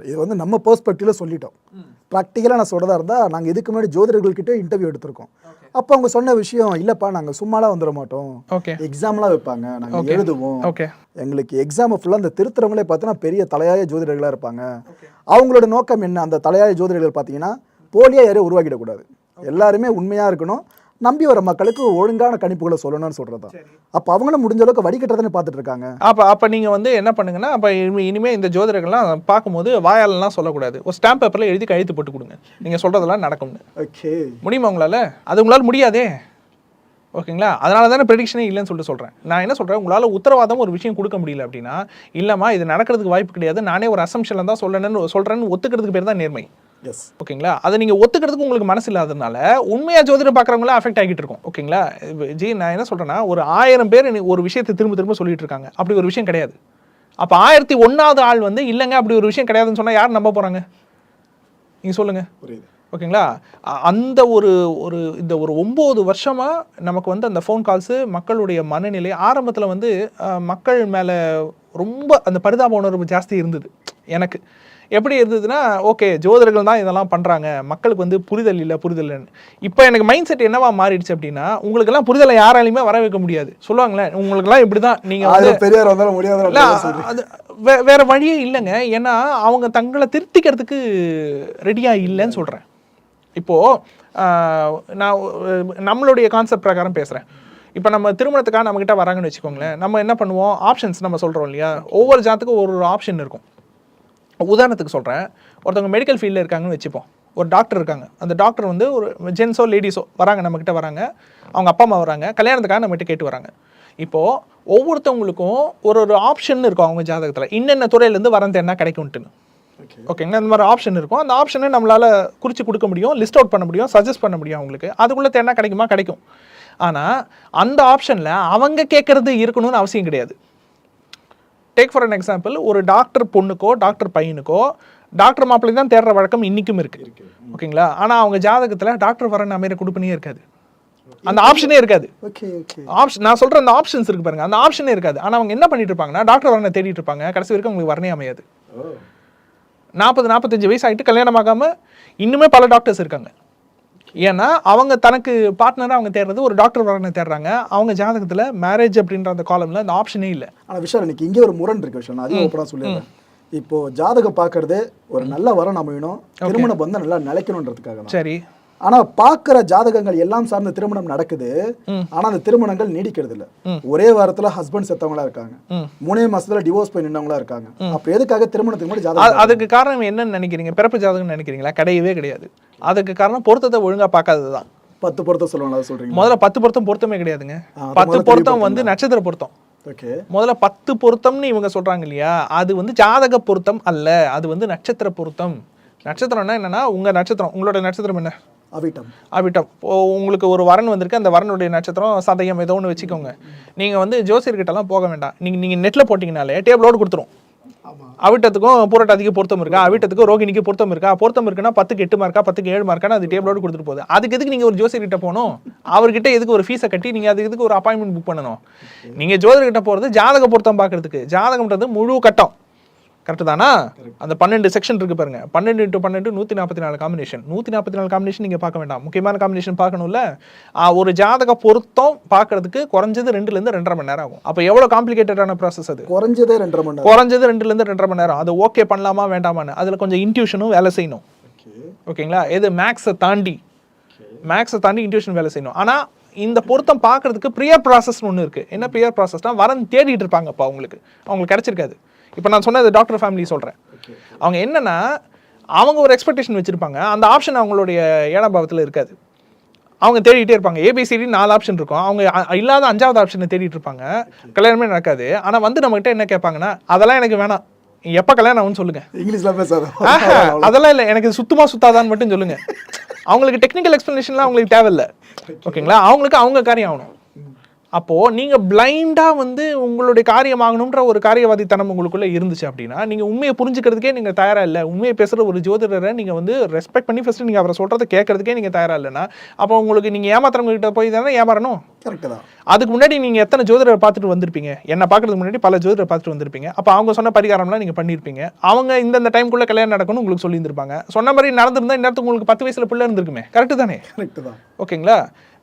இது வந்து நம்ம பெர்ஸ்பெக்டிவ்ல சொல்லிட்டோம். ப்ராக்டிக்கலாக நான் சொல்கிறதா இருந்தால், நாங்கள் இதுக்கு முன்னாடி ஜோதிடர்கள்கிட்ட இன்டர்வியூ எடுத்திருக்கோம். அப்போ அவங்க சொன்ன விஷயம், இல்லைப்பா நாங்கள் சும்மாலாம் வந்துட மாட்டோம், எக்ஸாம்லாம் வைப்பாங்க, நாங்கள் எழுதுவோம், எங்களுக்கு எக்ஸாமை ஃபுல்லாக அந்த திருத்துறவங்களே பார்த்தோன்னா பெரிய தலையாய ஜோதிடர்களாக இருப்பாங்க. அவங்களோட நோக்கம் என்ன? அந்த தலையாய ஜோதிடர்கள் பார்த்தீங்கன்னா போலியாக யாரையும் உருவாக்கிடக்கூடாது, எல்லாருமே உண்மையாக இருக்கணும், நம்பி வர மக்களுக்கு ஒழுங்கான கணிப்புகளை சொல்லணும்னு சொல்றது. அப்ப அவங்களும் முடிஞ்ச அளவுக்கு வடிகட்டதானே பார்த்துட்டு இருக்காங்க. அப்ப நீங்க வந்து என்ன பண்ணுங்கன்னா, அப்ப இனிமே இந்த ஜோதிடர்கள்லாம் பார்க்கும்போது வாயாலெல்லாம் சொல்லக்கூடாது, ஒரு ஸ்டாம்ப் பேப்பர்ல எழுதி கையெழுத்து போட்டு கொடுங்க, நீங்க சொல்றதெல்லாம் நடக்கும்னு. ஓகே, முடியுமா உங்களால? அது உங்களால முடியாதே. ஓகேங்களா? அதனால தானே ப்ரெடிக்ஷனே இல்லைன்னு சொல்லிட்டு சொல்கிறேன். நான் என்ன சொல்கிறேன், உங்களால் உத்தரவாதம் ஒரு விஷயம் கொடுக்க முடியல அப்படின்னா, இல்லைம்மா இது நடக்கிறதுக்கு வாய்ப்பு கிடையாது, நானே ஒரு அசம்ஷனில் தான் சொல்கிறேன்னு ஒத்துக்கிறதுக்கு பேர் தான் நேர்மை. ஓகேங்களா? அதை நீங்கள் ஒத்துக்கிறதுக்கு உங்களுக்கு மனசு இல்லாததுனால உண்மையாக ஜோதிடம் பார்க்குறவங்களாம் அஃபெக்ட் ஆகிட்டு இருக்கும். ஓகேங்களா? ஜி நான் என்ன சொல்கிறேன்னா, ஒரு 1000 பேர் ஒரு விஷயத்தை திரும்ப திரும்ப சொல்லிட்டு இருக்காங்க, அப்படி ஒரு விஷயம் கிடையாது. அப்போ 1001வது ஆள் வந்து இல்லைங்க அப்படி ஒரு விஷயம் கிடையாதுன்னு சொன்னால் யார் நம்ப போகிறாங்க? நீங்கள் சொல்லுங்கள். புரியுது. ஓகேங்களா? அந்த இந்த ஒரு 9 வருஷமாக நமக்கு வந்து அந்த ஃபோன் கால்ஸு, மக்களுடைய மனநிலை ஆரம்பத்தில் வந்து மக்கள் மேலே ரொம்ப அந்த பரிதாப உணர்வு ஜாஸ்தி இருந்தது. எனக்கு எப்படி இருந்ததுன்னா, ஓகே ஜோதிடர்கள் தான் இதெல்லாம் பண்ணுறாங்க, மக்களுக்கு வந்து புரிதல் இல்லைன்னு. இப்போ எனக்கு மைண்ட் செட் என்னவா மாறிடுச்சு அப்படின்னா, உங்களுக்கெல்லாம் புரிதலை யாராலையுமே வர வைக்க முடியாது. சொல்லுவாங்களேன், உங்களுக்கெல்லாம் இப்படி தான், நீங்கள் வந்து பெரியார் வந்தாலும் முடியாது, அது வேற வழியே இல்லைங்க. ஏன்னா அவங்க தங்களை திருத்திக்கிறதுக்கு ரெடியாக இல்லைன்னு சொல்கிறேன். இப்போது நான் நம்மளுடைய கான்செப்ட் பிரகாரம் பேசுகிறேன். இப்போ நம்ம திருமணத்துக்காக நம்மக்கிட்ட வராங்கன்னு வச்சுக்கோங்களேன், நம்ம என்ன பண்ணுவோம், ஆப்ஷன்ஸ் நம்ம சொல்கிறோம் இல்லையா, ஒவ்வொரு ஜாத்துக்கும் ஒரு ஆப்ஷன் இருக்கும். உதாரணத்துக்கு சொல்கிறேன், ஒருத்தவங்க மெடிக்கல் ஃபீல்டில் இருக்காங்கன்னு வச்சுப்போம், ஒரு டாக்டர் இருக்காங்க, அந்த டாக்டர் வந்து ஒரு ஜென்ஸோ லேடிஸோ வராங்க, நம்மக்கிட்ட வராங்க, அவங்க அப்பா அம்மா வராங்க, கல்யாணத்துக்காக நம்மகிட்ட கேட்டு வராங்க. இப்போது ஒவ்வொருத்தவங்களுக்கும் ஒரு ஆப்ஷன் இருக்கும் அவங்க ஜாதகத்தில், இன்னென்ன துறையிலேருந்து வரது என்ன கிடைக்கும்ட்டுன்னு. ஓகேங்களா? இந்த மாதிரி ஆப்ஷன் இருக்கும். அந்த ஆப்ஷனை நம்மளால் குறித்து கொடுக்க முடியும், லிஸ்ட் அவுட் பண்ண முடியும், சஜஸ்ட் பண்ண முடியும் அவங்களுக்கு. அதுக்குள்ளே தேனா கிடைக்கும். ஆனால் அந்த ஆப்ஷனில் அவங்க கேட்குறது இருக்கணும்னு அவசியம் கிடையாது. டேக் ஃபார் அன் எக்ஸாம்பிள், ஒரு டாக்டர் பொண்ணுக்கோ டாக்டர் பையனுக்கோ டாக்டர் மாப்பிள்ளை தான் தேடுற வழக்கம் இன்றைக்கும் இருக்குது. ஓகேங்களா? ஆனால் அவங்க ஜாதகத்தில் டாக்டர் வரன்னு அமைகிற கொடுப்பனே இருக்காது, அந்த ஆப்ஷனே இருக்காது. நான் சொல்கிற அந்த ஆப்ஷன்ஸ் இருக்கு பாருங்க, அந்த ஆப்ஷனே இருக்காது. ஆனால் அவங்க என்ன பண்ணிட்டு இருப்பாங்கன்னா, டாக்டர் வரனை தேடிட்டு இருப்பாங்க, கடைசி வரைக்கும் அவங்களுக்கு வரனே அமையாது. 40-45 வயசு ஆகிட்டு கல்யாணம் ஆகாமல் இன்னுமே பல டாக்டர்ஸ் இருக்காங்க. ஏன்னா அவங்க தனக்கு பார்ட்னராக அவங்க தேடுறது ஒரு டாக்டர் வரனை தேடுறாங்க, அவங்க ஜாதகத்தில் மேரேஜ் அப்படின்ற அந்த காலமில் அந்த ஆப்ஷனே இல்லை. ஆனால் விஷயம் எனக்கு இங்கே ஒரு முரண் இருக்கு விஷயம், நான் அதிகம் ஓப்பனாக சொல்லிடுறேன். இப்போ ஜாதகம் பார்க்கறது ஒரு நல்ல வரம் அமையணும், திருமண பந்தம் நல்லா நிலைக்கணுன்றதுக்காக தான். சரி. ஆனா பாக்குற ஜாதகங்கள் எல்லாம் சார்ந்த திருமணம் நடக்குது, ஆனா அந்த திருமணங்கள் நீடிக்கிறது இல்ல. ஒரே வாரத்துல ஹஸ்பண்ட் செத்தவங்களா இருக்காங்க, 3 மாசத்துல டிவோர்ஸ் போய் நின்றவங்களா இருக்காங்க. அப்ப எதுக்காக திருமணத்துக்கு முன்னாடி ஜாதகம்? அதுக்கு காரணம் என்னன்னு நினைக்கிறீங்க? பிறப்பு ஜாதகம் நினைக்கிறீங்களா? கிடையவே கிடையாது. அதுக்கு காரணம் பொருத்தத்தை ஒழுங்கா பார்க்காததுதான். 10 பொருத்தம் சொல்லுவாங்க, அதை சொல்றீங்க. முதல்ல 10 பொருத்தம் பொருத்தமே கிடையாதுங்க. 10 பொருத்தம் வந்து நட்சத்திர பொருத்தம். முதல்ல 10 பொருத்தம்னு இவங்க சொல்றாங்க இல்லையா, அது வந்து ஜாதக பொருத்தம் அல்ல, அது வந்து நட்சத்திர பொருத்தம். நட்சத்திரம்னா என்னன்னா, உங்க நட்சத்திரம், உங்களோட நட்சத்திரம் என்ன? அவிட்டம். உங்களுக்கு ஒரு வரன் வந்திருக்கு, அந்த வரனுடைய நட்சத்திரம் சதயம் ஏதோ ஒன்று வச்சுக்கோங்க. நீங்கள் வந்து ஜோசியர்கிட்டலாம் போக வேண்டாம், நீங்கள் நெட்டில் போட்டிங்கனாலே டேபிளோடு கொடுத்துரும். அவிட்டத்துக்கும் பூரட்டாதிக்கு பொருத்தம் இருக்கா, அவிட்டத்துக்கும் ரோகிணிக்கு பொருத்தம் இருக்கா, பொருத்தம் இருக்குன்னா 10க்கு 8 மார்க்கா 10க்கு 7 மார்க்கான அது டேபிளோடு கொடுத்துட்டு போகுது. அதுக்கு எதுக்கு நீங்கள் ஒரு ஜோசியர்கிட்ட போகணும்? அவர்கிட்ட எதுக்கு ஒரு ஃபீஸை கட்டி நீங்கள் அதுக்கு எதுக்கு ஒரு அப்பாயின்மெண்ட் புக் பண்ணணும்? நீங்கள் ஜோதிடர்கிட்ட போகிறது ஜாதக பொருத்தம் பார்க்கறதுக்கு. ஜாதகம்ன்றது முழு கட்டம், கரெக்டு தானா? அந்த 12 செக்ஷன் இருக்கு பாருங்க, 12x12 144 காம்பினேஷன். 144 காம்பினேஷன் நீங்க பார்க்க வேண்டாம், முக்கியமான காம்பினேஷன் பார்க்கணும்ல. ஒரு ஜாதக பொருத்தம் பார்க்கறதுக்கு குறைஞ்சது 2லேருந்து 2.5 மணி நேரம் ஆகும். அப்போ எவ்வளவு காம்ப்ளிகேட்டடான ப்ராசஸ் அது? குறைஞ்சது 2.5 மணி நேரம். குறைஞ்சது 2லேருந்து 2.5 மணி நேரம். அது ஓகே பண்ணலாமா வேண்டாமான்னு அதுல கொஞ்சம் இன்ட்யூஷனும் வேலை செய்யணும். ஓகேங்களா? இது மேக்ஸை தாண்டி இன்ட்யூஷன் வேலை செய்யணும். ஆனா இந்த பொருத்தம் பார்க்கறதுக்கு ப்ரியர் ப்ராசஸ் ஒன்று இருக்கு. என்ன ப்ரியர் ப்ராசஸ்னா, வரன் தேடிட்டு இருப்பாங்க, அப்போ அவங்களுக்கு கிடைச்சிருக்காது. இப்போ நான் சொன்னது டாக்டர் ஃபேமிலி சொல்கிறேன். அவங்க என்னன்னா, அவங்க ஒரு எக்ஸ்பெக்டேஷன் வச்சுருப்பாங்க, அந்த ஆப்ஷன் அவங்களுடைய 7ஆம் பாவத்தில் இருக்காது. அவங்க தேடிகிட்டே இருப்பாங்க. ABCD 4 ஆப்ஷன் இருக்கும், அவங்க இல்லாத 5வது ஆப்ஷனை தேடிட்டு இருப்பாங்க, கல்யாணமே நடக்காது. ஆனால் வந்து நம்மகிட்ட என்ன கேட்பாங்கன்னா, அதெல்லாம் எனக்கு வேணாம், எப்போ கல்யாணம் ஆகும்னு சொல்லுங்க. இங்கிலீஷ்லாம் பேசாத. அதெல்லாம் இல்லை, எனக்கு சுத்தமாக சுத்தாதான்னு மட்டும் சொல்லுங்க. அவங்களுக்கு டெக்னிக்கல் எக்ஸ்பிளனேஷன்லாம் அவங்களுக்கு தேவையில்லை. ஓகேங்களா? அவங்களுக்கு அவங்க காரியம் ஆகணும். அப்போது நீங்கள் பிளைண்டாக வந்து உங்களுடைய காரியமாகணுன்ற ஒரு காரியவாதித்தனம் உங்களுக்குள்ளே இருந்துச்சு அப்படின்னா நீங்கள் உண்மையை புரிஞ்சுக்கிறதுக்கே நீங்கள் தயாராக இல்லை. உண்மையை பேசுகிற ஒரு ஜோதிடரை நீங்கள் வந்து ரெஸ்பெக்ட் பண்ணி ஃபஸ்ட்டு நீங்கள் அவரை சொல்கிறத கேட்கறதுக்கே நீங்கள் தயாராக இல்லைன்னா அப்போ உங்களுக்கு நீங்கள் ஏமாத்துறவங்ககிட்ட போய் தானே ஏமாறணும். கரெக்டு தான். அதுக்கு முன்னாடி நீங்கள் எத்தனை ஜோதிடரை பார்த்துட்டு வந்திருப்பீங்க? என்னை பார்க்கறதுக்கு முன்னாடி பல ஜோதிடரை பார்த்துட்டு வந்திருப்பீங்க. அப்போ அவங்க சொன்ன பரிகாரம்லாம் நீங்கள் பண்ணியிருப்பீங்க. அவங்க இந்த டைமுக்குள்ளே கல்யாணம் நடக்கணும்னு உங்களுக்கு சொல்லியிருந்திருப்பாங்க. சொன்ன மாதிரி நடந்திருந்தால் இந்நேரத்துக்கு உங்களுக்கு 10 வயசில் பிள்ளை இருந்திருக்குமே. கரெக்டு தானே? கரெக்டு தான். ஓகேங்களா?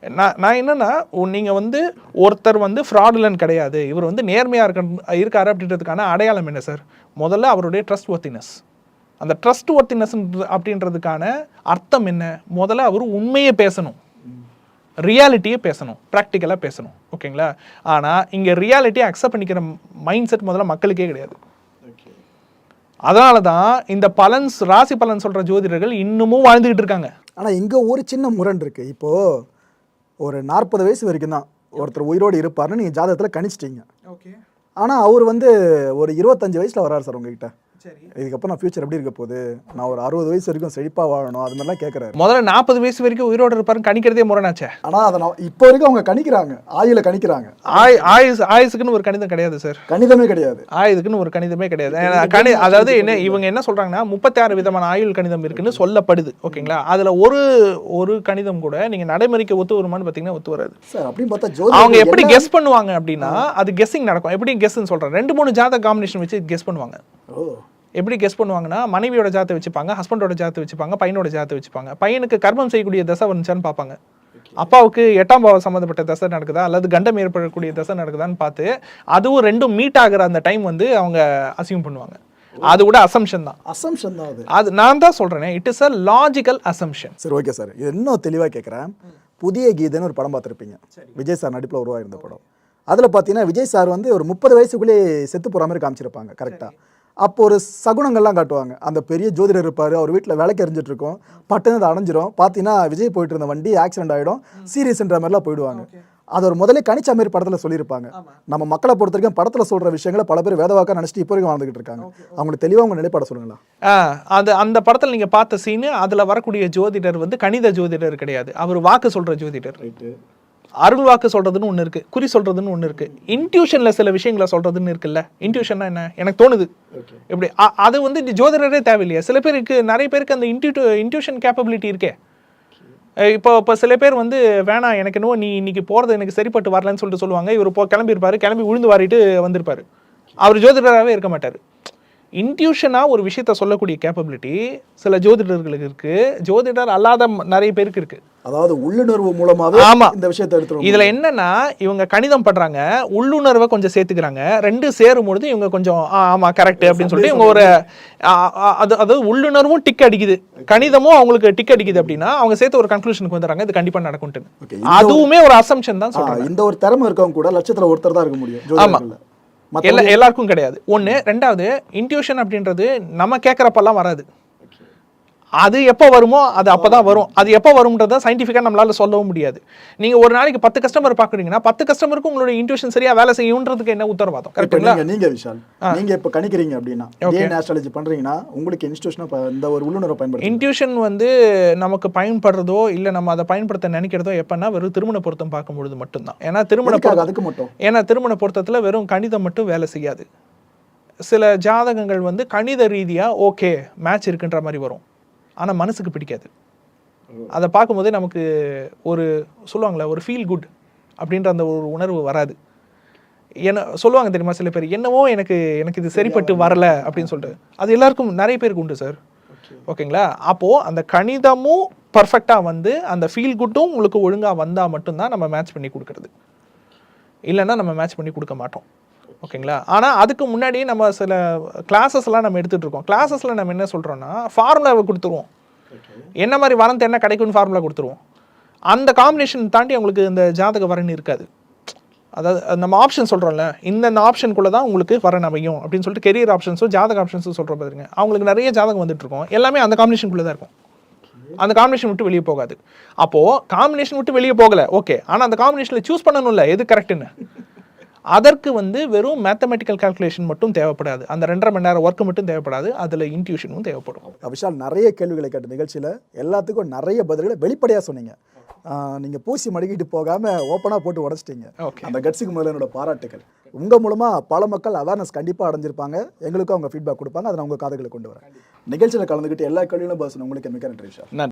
நான் என்னன்னா நீங்கள் வந்து ஒருத்தர் வந்து ஃப்ராடுலன் கிடையாது, இவர் வந்து நேர்மையாக இருக்காரு அப்படின்றதுக்கான அடையாளம் என்ன சார்? முதல்ல அவருடைய ட்ரஸ்ட் ஒர்த்தினஸ். அந்த ட்ரஸ்ட் ஒர்த்தினஸ் அப்படின்றதுக்கான அர்த்தம் என்ன? முதல்ல அவர் உண்மையை பேசணும், ரியாலிட்டியே பேசணும், ப்ராக்டிக்கலாக பேசணும். ஓகேங்களா? ஆனால் இங்கே ரியாலிட்டியை அக்செப்ட் பண்ணிக்கிற மைண்ட் செட் முதல்ல மக்களுக்கே கிடையாது. அதனால தான் இந்த ராசி பலன் சொல்கிற ஜோதிடர்கள் இன்னமும் வாழ்ந்துக்கிட்டு இருக்காங்க. ஆனால் இங்கே ஒரு சின்ன முரண் இருக்குது. இப்போது ஒரு 40 வயசு வரைக்கும் தான் ஒருத்தர் உயிரோடு இருப்பார்னு நீங்கள் ஜாதகத்தில் கணிச்சிட்டீங்க. ஓகே. ஆனால் அவர் வந்து ஒரு 25 வயசில் வராரு சார் உங்ககிட்ட. சரி. இதுக்கப்புறம் நான் ஃபியூச்சர் எப்படி இருக்க போகுது, நான் ஒரு 60 வயசு வரைக்கும் செழிப்பாக வாழணும், அது மாதிரிலாம் கேட்குறாரு. முதல்ல 40 வயசு வரைக்கும் உயிரோடு இருப்பாருன்னு கணிக்கிறதே முரணாச்சே. ஆனால் அதை நான் இப்போ வரைக்கும் அவங்க கணிக்கிறாங்க, ஆயுள கணிக்கிறாங்க. ஆயுசுக்குன்னு ஒரு கணிதம் கிடையாது சார். கணிதமே கிடையாது. ஆயுதுக்குன்னு ஒரு கணிதமே கிடையாது. அதாவது என்ன இவங்க என்ன சொல்றாங்கன்னா 36 விதமான ஆயுள் கணிதம் இருக்குன்னு சொல்லப்படுது. ஓகேங்களா? அதுல ஒரு கணிதம் கூட நீங்க நடைமுறைக்கு ஒத்து வருமானு பாத்தீங்கன்னா ஒத்து வராது சார். அப்படின்னு பார்த்தா அவங்க எப்படி கெஸ் பண்ணுவாங்க அப்படின்னா அது கெஸ்ஸிங் நடக்கும். எப்படி கெஸ்ன்னு சொல்றேன், 2-3 ஜாதக காம்பினேஷன் வச்சு கெஸ் பண்ணுவாங்க. எப்படி கெஸ் பண்ணுவாங்கன்னா மனைவியோட ஜாதத்தை வச்சுப்பாங்க, ஹஸ்பண்டோட ஜாதத்தை வச்சுப்பாங்க, பையனோட ஜாதத்தை வச்சுப்பாங்க. பையனுக்கு கர்மம் செய்யக்கூடிய தசை வந்துச்சான்னு பார்ப்பாங்க. அப்பாவுக்கு 8ஆம் பாவம் சம்மந்தப்பட்ட தசை நடக்குதா அல்லது கண்டம் ஏற்படக்கூடிய தசை நடக்குதான்னு பார்த்து அதுவும் ரெண்டும் மீட் ஆகிற அந்த டைம் வந்து அவங்க அசியூம் பண்ணுவாங்க. அது கூட அசம்ஷன் தான். அசம்ஷன் தான் அது நான் தான் சொல்றேன், it is a logical assumption. சரி, ஓகே சார். இது இன்னும் தெளிவாக கேட்குறேன். புதிய கீதைன்னு ஒரு படம் பார்த்துருப்பீங்க, விஜய் சார் நடிப்பில் உருவாயிருந்த படம். அதில் பார்த்தீங்கன்னா விஜய் சார் வந்து ஒரு 30 வயசுக்குள்ளே செத்து போகிற மாதிரி காமிச்சிருப்பாங்க. கரெக்டாக அப்போ ஒரு சகுனங்கள்லாம் காட்டுவாங்க. அந்த பெரிய ஜோதிடர் இருப்பார், அவர் வீட்டில் விளக்கு எரிஞ்சிட்டு இருக்கும், பட்டுன்னு அதை அடைஞ்சிரும். பார்த்தீங்கன்னா விஜய் போயிட்டு இருந்த வண்டி ஆக்சிடென்ட் ஆகிடும், சீரியஸ்ன்ற மாதிரிலாம் போயிடுவாங்க. அது ஒரு முதலே கணிச்ச மாதிரி படத்தில் சொல்லியிருப்பாங்க. நம்ம மக்களை பொறுத்த வரைக்கும் படத்தில் சொல்கிற விஷயங்களை பல பேர் வேதவாக்கா நினச்சிட்டு இப்போ வரைக்கும் வாழ்ந்துகிட்டு இருக்காங்க. அவங்களுக்கு தெளிவாக அவங்க நிலைப்பாட சொல்லுங்களா? அந்த படத்தில் நீங்கள் பார்த்த சீனு, அதில் வரக்கூடிய ஜோதிடர் வந்து கணித ஜோதிடர் கிடையாது, அவர் வாக்கு சொல்கிற ஜோதிடர். அருள் வாக்கு சொல்றதுன்னு ஒன்று இருக்கு, குறி சொல்றதுன்னு ஒன்று இருக்கு, இன்ட்யூஷன்ல சில விஷயங்களை சொல்றதுன்னு இருக்குல்ல. இன்ட்யூஷன்னா என்ன? எனக்கு தோணுது எப்படி, அது வந்து ஜோதிடரே தேவையில்லையா? சில பேருக்கு, நிறைய பேருக்கு அந்த இன்ட்யூஷன் கேப்பபிலிட்டி இருக்கே. இப்போ சில பேர் வந்து வேணாம் எனக்கு என்னவோ நீ இன்னைக்கு போகிறது எனக்கு சரிப்பட்டு வரலன்னு சொல்லிட்டு சொல்லுவாங்க. இவர் கிளம்பியிருப்பாரு, கிளம்பி உழுந்து வாரிட்டு வந்திருப்பாரு, அவர் ஜோதிடராகவே இருக்க மாட்டார். இன்ட்யூஷனாக ஒரு விஷயத்த சொல்லக்கூடிய கேப்பபிலிட்டி சில ஜோதிடர்களுக்கு இருக்கு, ஜோதிடர் அல்லாத நிறைய பேருக்கு இருக்கு. அதாவது உள்ளுணர்வு மூலமாவே இந்த விஷயத்தை எடுத்துருவோம். இதுல என்னன்னா இவங்க கணிதம் பண்றாங்க, உள்ளுணர்வை கொஞ்சம் சேர்த்துக்கிறாங்க, ரெண்டு சேரும் பொழுது இவங்க கொஞ்சம் ஆமா கரெக்ட் அப்படின்னு சொல்லிட்டு இவங்க ஒரு அதாவது உள்ளுணர்வும் டிக் அடிக்குது, கணிதமும் அவங்களுக்கு டிக் அடிக்குது அப்படின்னா அவங்க சேர்த்து ஒரு கன்க்ளூஷனுக்கு வந்துடுறாங்க இது கண்டிப்பா நடக்கும்ட்டு. அதுவுமே ஒரு அசம்ஷன் தான் சொல்றாங்க. இந்த ஒரு திறமை இருக்கவங்க கூட லட்சத்துல ஒருத்தர் தான் இருக்க முடியும். ஆமா, எல்லாருக்கும் கிடையாது. ஒன்று. ரெண்டாவது, இன்ட்யூஷன் அப்படின்றது நம்ம கேட்குறப்பெல்லாம் வராது, அது எப்போ வருமோ அது அப்போ தான் வரும். அது எப்போ வரும்ன்றதை சயின்டிஃபிக்காக நம்மளால சொல்லவும் முடியாது. நீங்கள் ஒரு நாளைக்கு 10 கஸ்டமர் பார்க்குறீங்கன்னா 10 கஸ்டமருக்கு உங்களோட இன்ட்யூஷன் சரியாக வேலை செய்யுன்றதுக்கு என்ன உத்தரவாதம்? கரெக்டுங்களா? நீங்கள் விஷால், நீங்கள் இப்போ கணிக்கிறீங்க அப்படின்னா டிஎன்ஏ ஆஸ்ட்ராலஜி பண்ணுறீங்கன்னா உங்களுக்கு இன்ஸ்டியூஷனாக இந்த ஒரு உள்ளுணர்வை பயன்படுத்த இன்ட்யூஷன் வந்து நமக்கு பயன்படுறதோ இல்லை நம்ம அதை பயன்படுத்த நினைக்கிறதோ எப்போன்னா வெறும் திருமண பொருத்தம் பார்க்கும்பொழுது மட்டும்தான். ஏன்னா திருமண பொருத்தத்தில் வெறும் கணிதம் மட்டும் வேலை செய்யாது. சில ஜாதகங்கள் வந்து கணித ரீதியாக ஓகே மேட்ச் இருக்குன்ற மாதிரி வரும், ஆனால் மனசுக்கு பிடிக்காது. அதை பார்க்கும்போதே நமக்கு ஒரு சொல்லுவாங்களே ஒரு ஃபீல் குட் அப்படின்ற அந்த ஒரு உணர்வு வராது. என்ன சொல்லுவாங்க தெரியுமா சில பேர், என்னவோ எனக்கு இது சரிப்பட்டு வரல அப்படின்னு சொல்லிட்டு. அது எல்லாருக்கும் நிறைய பேருக்கு உண்டு சார். ஓகேங்களா? அப்போது அந்த கணிதமும் பர்ஃபெக்டாக வந்து அந்த ஃபீல் குட்டும் உங்களுக்கு ஒழுங்காக வந்தால் மட்டும்தான் நம்ம மேட்ச் பண்ணி கொடுக்குறது, இல்லைன்னா நம்ம மேட்ச் பண்ணி கொடுக்க மாட்டோம். ஓகேங்களா? ஆனால் அதுக்கு முன்னாடி நம்ம சில கிளாஸஸ்லாம் நம்ம எடுத்துகிட்டு இருக்கோம். கிளாஸஸில் நம்ம என்ன சொல்கிறோன்னா ஃபார்முலாவை கொடுத்துருவோம், என்ன மாதிரி வரந்து என்ன கிடைக்கும்னு ஃபார்முலா கொடுத்துருவோம். அந்த காம்பினேஷன் தாண்டி அவங்களுக்கு இந்த ஜாதக வரன் இருக்காது. அதாவது நம்ம ஆப்ஷன் சொல்கிறோம்ல, இந்த ஆப்ஷனுக்குள்ளே தான் உங்களுக்கு வரன் அமையும் அப்படின்னு சொல்லிட்டு கெரியர் ஆப்ஷன்ஸும் ஜாதக ஆப்ஷன்ஸும் சொல்கிற பாருங்க. அவங்களுக்கு நிறைய ஜாதகம் வந்துட்டுருக்கோம், எல்லாமே அந்த காம்பினேஷனுக்குள்ளே தான் இருக்கும், அந்த காம்பினேஷன் விட்டு வெளியே போகாது. அப்போது காம்பினேஷன் விட்டு வெளியே போகலை ஓகே, ஆனால் அந்த காம்பினேஷனில் சூஸ் பண்ணணும்ல எது கரெக்டுன்னு. அதற்கு வந்து வெறும் மேத்தமெட்டிக்கல் கால்குலேஷன் மட்டும் தேவைப்படாது, அந்த 2.5 மணி நேரம் ஒர்க்கு மட்டும் தேவைப்படாது, அதில் இன்ட்யூஷனும் தேவைப்படும். விஷால், நிறைய கேள்விகளை கேட்ட நிகழ்ச்சியில் எல்லாத்துக்கும் நிறைய பதில்களை வெளிப்படையாக சொன்னீங்க. நீங்கள் பூசி மடக்கிட்டு போகாமல் ஓப்பனாக போட்டு உடச்சிட்டீங்க. ஓகே. அந்த கட்ஸுக்கு முதல்ல என்னோட பாராட்டுகள். உங்கள் மூலமாக பல மக்கள் அவேர்னஸ் கண்டிப்பாக அடைஞ்சிருப்பாங்க. எங்களுக்கும் அவங்க ஃபீட்பேக் கொடுப்பாங்க. அதை நான் உங்கள் காதுகளை கொண்டு வரேன். நிகழ்ச்சியில் கலந்துக்கிட்டு எல்லா கேள்விகளும் உங்களுக்கு மிக்க நன்றி சார். நன்றி.